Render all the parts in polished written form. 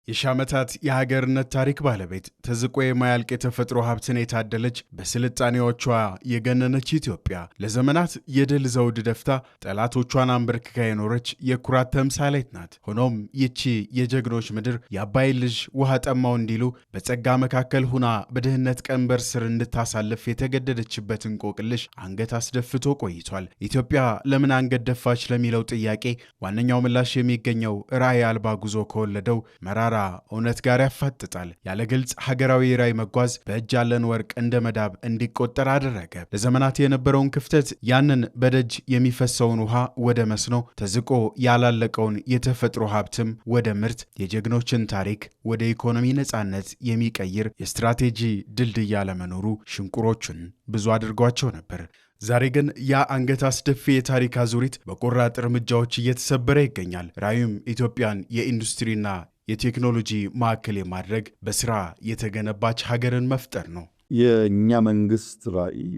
የሻመታት የሀገርነት ታሪክ ባለቤት ተዝቆ የማያልቅ የተፈጥሮ ሀብትን የታደለች በስልጣኔዎቿ የገነነች ኢትዮጵያ ለዘመናት የድል ዘውድ ደፍታ ጠላቶቿን አንበርክካ የኖረች የኩራት ተምሳሌት ናት። ሆኖም ይቺ የጀግኖች ምድር የአባይ ልጅ ውሃ ጠማው እንዲሉ በጸጋ መካከል ሁና በድህነት ቀንበር ስር እንድታሳልፍ የተገደደችበት እንቆቅልሽ አንገት አስደፍቶ ቆይቷል። ኢትዮጵያ ለምን አንገት ደፋች ለሚለው ጥያቄ ዋነኛው ምላሽ የሚገኘው ራዕይ አልባ ጉዞ ከወለደው መራራ እውነት ጋር ያፋጥጣል። ያለ ግልጽ ሀገራዊ ራዕይ መጓዝ በእጅ ያለን ወርቅ እንደ መዳብ እንዲቆጠር አደረገ። ለዘመናት የነበረውን ክፍተት፣ ያንን በደጅ የሚፈሰውን ውሃ ወደ መስኖ፣ ተዝቆ ያላለቀውን የተፈጥሮ ሀብትም ወደ ምርት፣ የጀግኖችን ታሪክ ወደ ኢኮኖሚ ነጻነት የሚቀይር የስትራቴጂ ድልድይ አለመኖሩ ሽንቁሮቹን ብዙ አድርጓቸው ነበር። ዛሬ ግን ያ አንገት አስደፊ የታሪክ አዙሪት በቆራጥ እርምጃዎች እየተሰበረ ይገኛል። ራዕዩም ኢትዮጵያን የኢንዱስትሪና የቴክኖሎጂ ማዕከል የማድረግ በስራ የተገነባች ሀገርን መፍጠር ነው። የእኛ መንግስት ራዕይ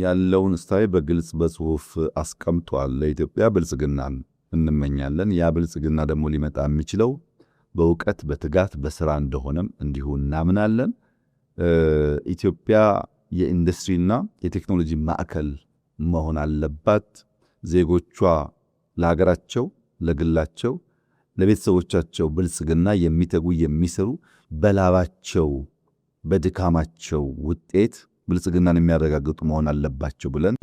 ያለውን ስታይ በግልጽ በጽሁፍ አስቀምጧል። ለኢትዮጵያ ብልጽግናን እንመኛለን። ያ ብልጽግና ደግሞ ሊመጣ የሚችለው በእውቀት፣ በትጋት፣ በስራ እንደሆነም እንዲሁ እናምናለን። ኢትዮጵያ የኢንዱስትሪና የቴክኖሎጂ ማዕከል መሆን አለባት። ዜጎቿ ለሀገራቸው፣ ለግላቸው፣ ለቤተሰቦቻቸው ብልጽግና የሚተጉ የሚሰሩ፣ በላባቸው በድካማቸው ውጤት ብልጽግናን የሚያረጋግጡ መሆን አለባቸው ብለን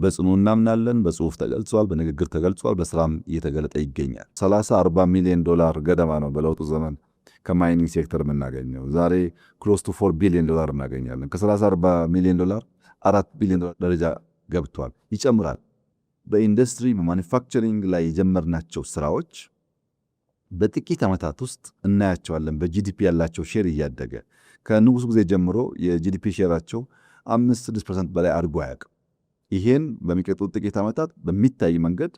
በጽኑ እናምናለን። በጽሁፍ ተገልጿል፣ በንግግር ተገልጿል፣ በስራም እየተገለጠ ይገኛል። 30-40 ሚሊዮን ዶላር ገደማ ነው በለውጡ ዘመን ከማይኒንግ ሴክተር የምናገኘው። ዛሬ ክሎስ ቱ 4 ቢሊዮን ዶላር እናገኛለን። ከ30-40 ሚሊዮን ዶላር 4 ቢሊዮን ዶላር ደረጃ ገብቷል፣ ይጨምራል። በኢንዱስትሪ በማኒፋክቸሪንግ ላይ የጀመርናቸው ስራዎች በጥቂት ዓመታት ውስጥ እናያቸዋለን። በጂዲፒ ያላቸው ሼር እያደገ ከንጉሱ ጊዜ ጀምሮ የጂዲፒ ሼራቸው 5-6% በላይ አድጎ አያውቅም። ይሄን በሚቀጥሉት ጥቂት ዓመታት በሚታይ መንገድ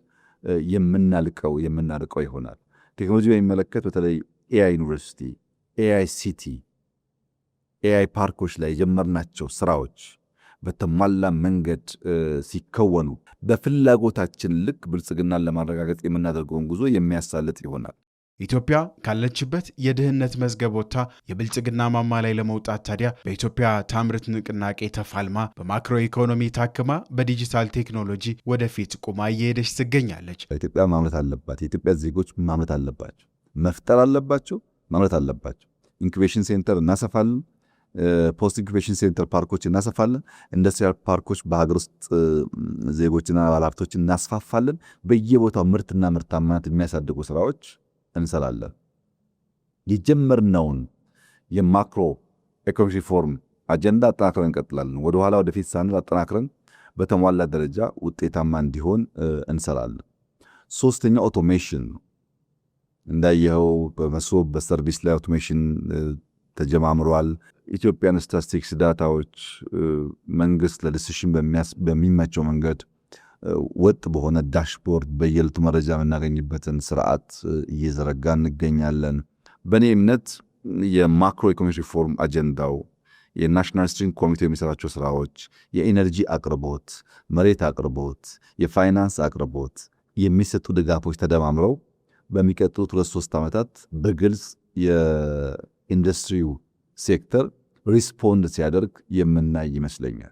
የምናርቀው ይሆናል። ቴክኖሎጂ በሚመለከት በተለይ ኤአይ ዩኒቨርሲቲ፣ ኤአይ ሲቲ፣ ኤአይ ፓርኮች ላይ የጀመርናቸው ስራዎች በተሟላ መንገድ ሲከወኑ በፍላጎታችን ልክ ብልጽግናን ለማረጋገጥ የምናደርገውን ጉዞ የሚያሳልጥ ይሆናል። ኢትዮጵያ ካለችበት የድህነት መዝገብ ወጥታ የብልጽግና ማማ ላይ ለመውጣት ታዲያ በኢትዮጵያ ታምርት ንቅናቄ ተፋልማ በማክሮ ኢኮኖሚ ታክማ በዲጂታል ቴክኖሎጂ ወደፊት ቁማ እየሄደች ትገኛለች። ኢትዮጵያ ማምረት አለባት። የኢትዮጵያ ዜጎች ማምረት አለባቸው፣ መፍጠር አለባቸው፣ ማምረት አለባቸው። ኢንኩቤሽን ሴንተር እናሰፋለን። ፖስት ኢንኩቤሽን ሴንተር ፓርኮች እናሰፋለን። ኢንዱስትሪያል ፓርኮች በሀገር ውስጥ ዜጎችና ባለሀብቶች እናስፋፋለን። በየቦታው ምርትና ምርታማነት የሚያሳድጉ ስራዎች እንሰራለን። የጀመርነውን የማክሮ ኢኮኖሚ ሪፎርም አጀንዳ አጠናክረን እንቀጥላለን። ወደኋላ ወደፊት ሳንል አጠናክረን በተሟላ ደረጃ ውጤታማ እንዲሆን እንሰራለን። ሶስተኛ ኦቶሜሽን ነው። እንዳየኸው በመሶብ በሰርቪስ ላይ ኦቶሜሽን ተጀማምሯል። ኢትዮጵያን ስታቲስቲክስ ዳታዎች መንግስት ለዲሲሽን በሚመቸው መንገድ ወጥ በሆነ ዳሽቦርድ በየዕለቱ መረጃ የምናገኝበትን ስርዓት እየዘረጋ እንገኛለን። በእኔ እምነት የማክሮ ኢኮኖሚ ሪፎርም አጀንዳው፣ የናሽናል ስትሪንግ ኮሚቴ የሚሰራቸው ስራዎች፣ የኢነርጂ አቅርቦት፣ መሬት አቅርቦት፣ የፋይናንስ አቅርቦት፣ የሚሰጡ ድጋፎች ተደማምረው በሚቀጥሉት 2-3 ዓመታት በግልጽ የኢንዱስትሪው ሴክተር ሪስፖንድ ሲያደርግ የምናይ ይመስለኛል።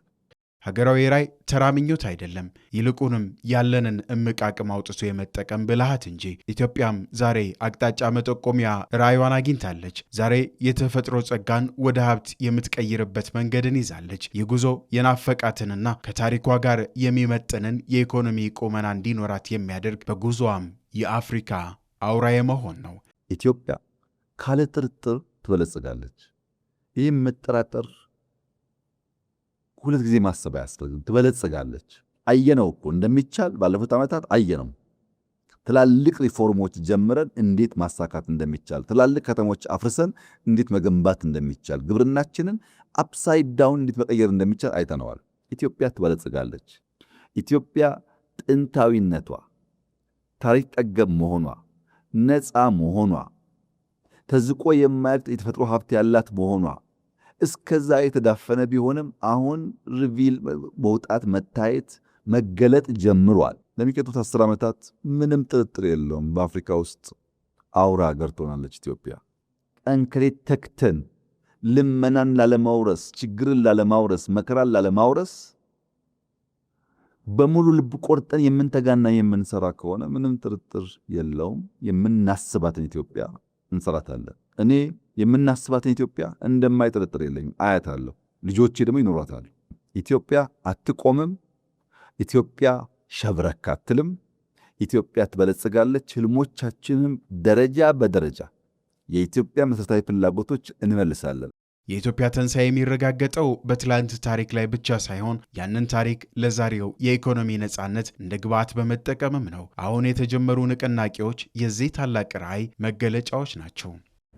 ሀገራዊ ራዕይ ተራ ምኞት አይደለም፣ ይልቁንም ያለንን እምቅ አቅም አውጥቶ የመጠቀም ብልሃት እንጂ። ኢትዮጵያም ዛሬ አቅጣጫ መጠቆሚያ ራዕይዋን አግኝታለች። ዛሬ የተፈጥሮ ጸጋን ወደ ሀብት የምትቀይርበት መንገድን ይዛለች። ይህ ጉዞ የናፈቃትንና ከታሪኳ ጋር የሚመጥንን የኢኮኖሚ ቁመና እንዲኖራት የሚያደርግ በጉዞዋም የአፍሪካ አውራ የመሆን ነው። ኢትዮጵያ ካለ ጥርጥር ትበለጽጋለች። ይህም መጠራጠር ሁለት ጊዜ ማሰብ አያስፈልግም። ትበለጽጋለች። አየነው እኮ እንደሚቻል ባለፉት ዓመታት አየነው። ትላልቅ ሪፎርሞች ጀምረን እንዴት ማሳካት እንደሚቻል፣ ትላልቅ ከተሞች አፍርሰን እንዴት መገንባት እንደሚቻል፣ ግብርናችንን አፕሳይድ ዳውን እንዴት መቀየር እንደሚቻል አይተነዋል። ኢትዮጵያ ትበለጽጋለች። ኢትዮጵያ ጥንታዊነቷ፣ ታሪክ ጠገብ መሆኗ፣ ነፃ መሆኗ፣ ተዝቆ የማያልቅ የተፈጥሮ ሀብት ያላት መሆኗ እስከዛ የተዳፈነ ቢሆንም አሁን ሪቪል መውጣት፣ መታየት፣ መገለጥ ጀምሯል። ለሚቀጥሉት 10 ዓመታት ምንም ጥርጥር የለውም በአፍሪካ ውስጥ አውራ ሀገር ትሆናለች ኢትዮጵያ። ቀን ከሌት ተክተን ልመናን ላለማውረስ፣ ችግርን ላለማውረስ፣ መከራን ላለማውረስ በሙሉ ልብ ቆርጠን የምንተጋና የምንሰራ ከሆነ ምንም ጥርጥር የለውም የምናስባትን ኢትዮጵያ እንሰራታለን። እኔ የምናስባትን ኢትዮጵያ እንደማይጠረጥር የለኝም፣ አያታለሁ። ልጆቼ ደግሞ ይኖራታል። ኢትዮጵያ አትቆምም። ኢትዮጵያ ሸብረክ አትልም። ኢትዮጵያ ትበለጽጋለች። ህልሞቻችንም ደረጃ በደረጃ የኢትዮጵያ መሠረታዊ ፍላጎቶች እንመልሳለን። የኢትዮጵያ ትንሣኤ የሚረጋገጠው በትላንት ታሪክ ላይ ብቻ ሳይሆን ያንን ታሪክ ለዛሬው የኢኮኖሚ ነጻነት እንደ ግብዓት በመጠቀምም ነው። አሁን የተጀመሩ ንቅናቄዎች የዚህ ታላቅ ራዕይ መገለጫዎች ናቸው።